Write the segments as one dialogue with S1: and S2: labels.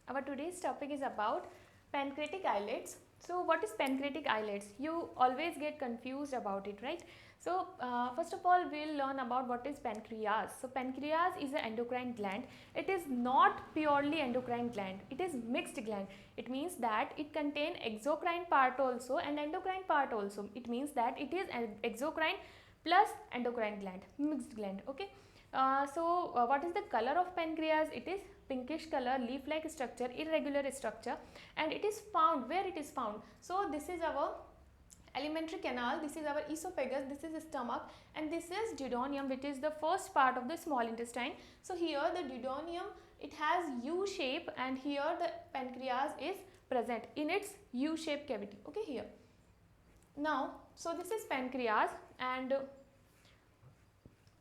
S1: Our today's topic is about pancreatic islets. So what is pancreatic islets? You always get confused about it, right? So first of all, we'll learn about what is pancreas. So pancreas is an endocrine gland. It is not purely endocrine gland. It is mixed gland. It means that it contains exocrine part also and endocrine part also. It means that it is an exocrine plus endocrine gland, mixed gland. Okay. What is the color of pancreas? It is pinkish color, leaf-like structure, irregular structure, and it is found where it is found. So this is our alimentary canal, this is our esophagus, this is stomach, and this is duodenum, which is the first part of the small intestine. So here the duodenum, it has U shape, and here the pancreas is present in its U shape cavity. Okay, here. Now, so this is pancreas, and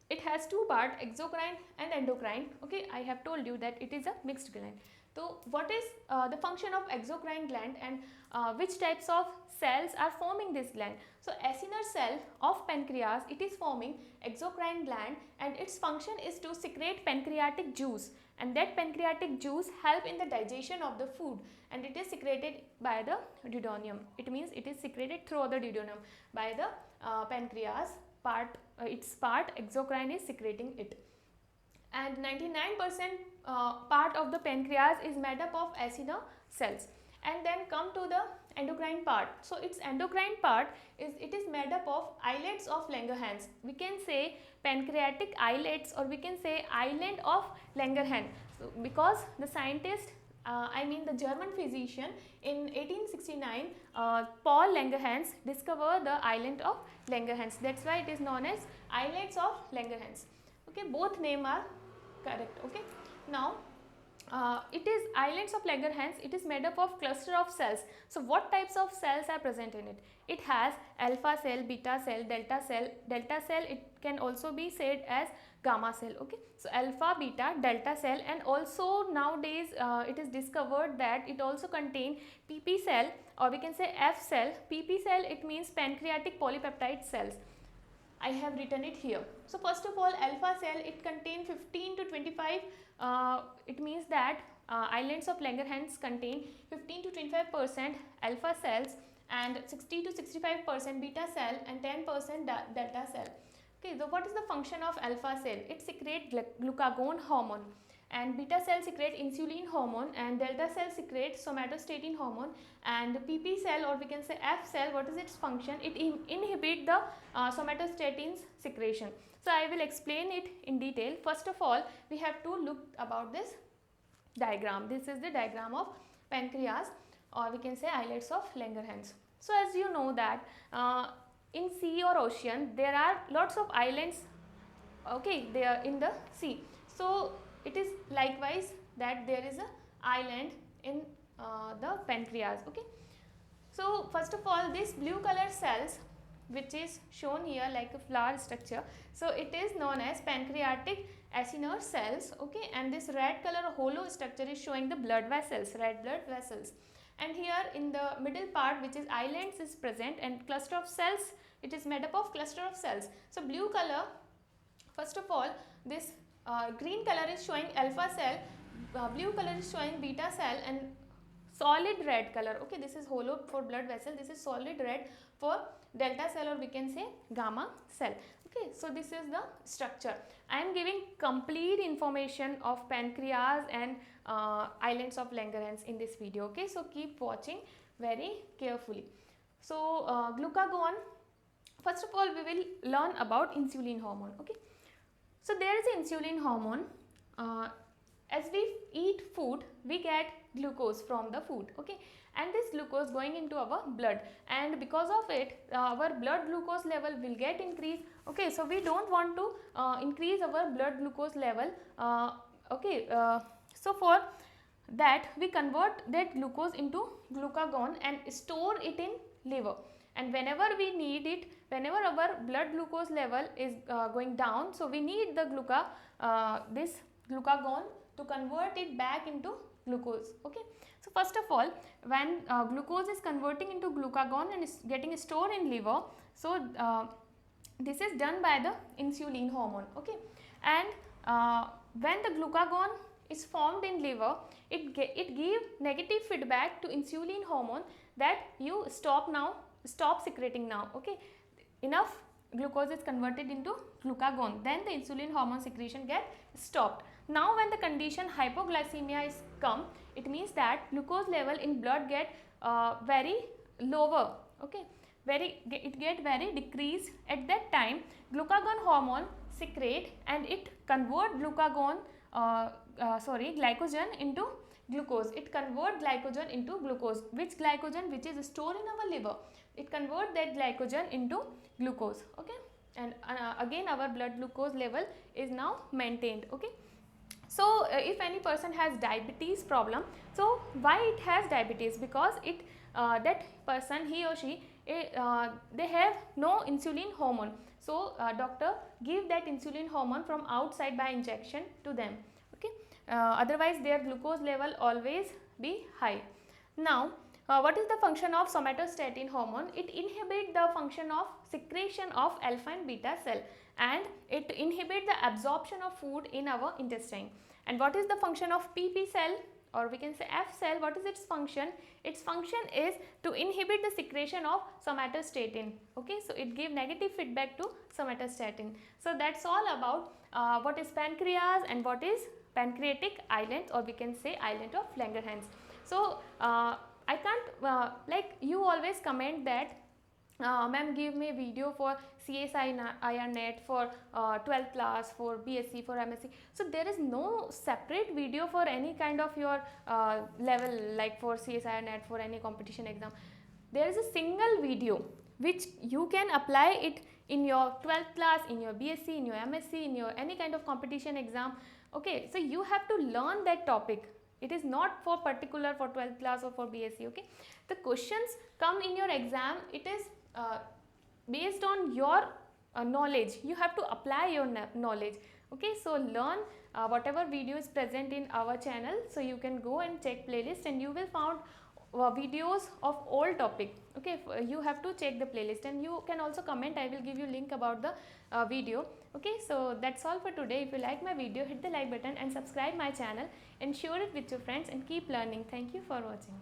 S1: it has two parts, exocrine and endocrine. Okay, I have told you that it is a mixed gland. So what is the function of exocrine gland, and which types of cells are forming this gland? So acinar cell of pancreas, it is forming exocrine gland, and its function is to secrete pancreatic juice, and that pancreatic juice help in the digestion of the food, and it is secreted by the duodenum. It means it is secreted through the duodenum by the pancreas part, its part exocrine is secreting it, and 99% part of the pancreas is made up of acinar cells. And then come to the endocrine part. So its endocrine part is, it is made up of islets of Langerhans. We can say pancreatic islets, or we can say island of Langerhans. So because the scientist, the German physician in 1869, Paul Langerhans discovered the island of Langerhans. That's why it is known as islets of Langerhans. Okay, both name are correct. Okay, now it is islands of Langerhans. It is made up of cluster of cells. So what types of cells are present in it? It has alpha cell, beta cell, delta cell. Delta cell, it can also be said as gamma cell. Okay, so alpha, beta, delta cell, and also nowadays it is discovered that it also contain PP cell, or we can say F cell. PP cell, it means pancreatic polypeptide cells. I have written it here. So first of all, alpha cell, it contain 15 to 25, it means that islands of Langerhans contain 15 to 25% alpha cells, and 60 to 65% beta cell, and 10% delta cell. Okay, so what is the function of alpha cell? It secretes glucagon hormone, and beta cell secrete insulin hormone, and delta cell secrete somatostatin hormone, and PP cell, or we can say F cell, what is its function? It inhibit the somatostatin's secretion. So I will explain it in detail. First of all, we have to look about this diagram. This is the diagram of pancreas, or we can say islets of Langerhans. So as you know that in sea or ocean there are lots of islands. Okay, they are in the sea. So it is likewise that there is a island in the pancreas. Okay, so first of all, this blue color cells, which is shown here like a flower structure, so it is known as pancreatic acinar cells. Okay, and this red color hollow structure is showing the blood vessels, red blood vessels, and here in the middle part, which is islands, is present, and cluster of cells, it is made up of cluster of cells. So blue color, first of all, this green color is showing alpha cell, blue color is showing beta cell, and solid red color, okay, this is hollow for blood vessel, this is solid red for delta cell, or we can say gamma cell. Okay, so this is the structure. I am giving complete information of pancreas and islands of Langerhans in this video. Okay, so keep watching very carefully. So glucagon, first of all we will learn about insulin hormone. Okay, so there is insulin hormone. As we eat food, we get glucose from the food. Okay, and this glucose going into our blood, and because of it our blood glucose level will get increased. Okay, so we don't want to increase our blood glucose level. So for that we convert that glucose into glucagon and store it in liver, and whenever we need it, whenever our blood glucose level is going down, so we need the this glucagon to convert it back into glucose. Okay, so first of all, when glucose is converting into glucagon and is getting stored in liver, so this is done by the insulin hormone. Okay, and when the glucagon is formed in liver, it give negative feedback to insulin hormone that you stop secreting now. Okay, enough glucose is converted into glucagon, then the insulin hormone secretion get stopped. Now when the condition hypoglycemia is come, it means that glucose level in blood get very lower. Okay, it get very decreased. At that time glucagon hormone secrete and it convert glycogen into glucose. It convert glycogen into glucose. Which glycogen? Which is stored in our liver. It convert that glycogen into glucose. Okay, and again our blood glucose level is now maintained. Okay, so if any person has diabetes problem, so why it has diabetes? Because it that person, he or she, they have no insulin hormone, so doctor give that insulin hormone from outside by injection to them. Okay, otherwise their glucose level always be high. Now what is the function of somatostatin hormone? It inhibit the function of secretion of alpha and beta cell, and it inhibit the absorption of food in our intestine. And what is the function of PP cell, or we can say F cell? What is its function? Its function is to inhibit the secretion of somatostatin. Okay, so it give negative feedback to somatostatin. So that's all about what is pancreas and what is pancreatic island, or we can say island of Langerhans. So I can't like you always comment that ma'am give me video for CSIR net, for 12th class, for BSc, for MSc. So there is no separate video for any kind of your level, like for CSIR net, for any competition exam. There is a single video which you can apply it in your 12th class, in your BSc, in your MSc, in your any kind of competition exam. Okay, so you have to learn that topic. It is not for particular for 12th class or for BSc. Okay, the questions come in your exam, it is based on your knowledge. You have to apply your knowledge. Okay, so learn whatever video is present in our channel. So you can go and check playlist and you will find videos of all topic. Okay, you have to check the playlist, and you can also comment. I will give you link about the video. Okay, so that's all for today. If you like my video, hit the like button and subscribe my channel and share it with your friends and keep learning. Thank you for watching.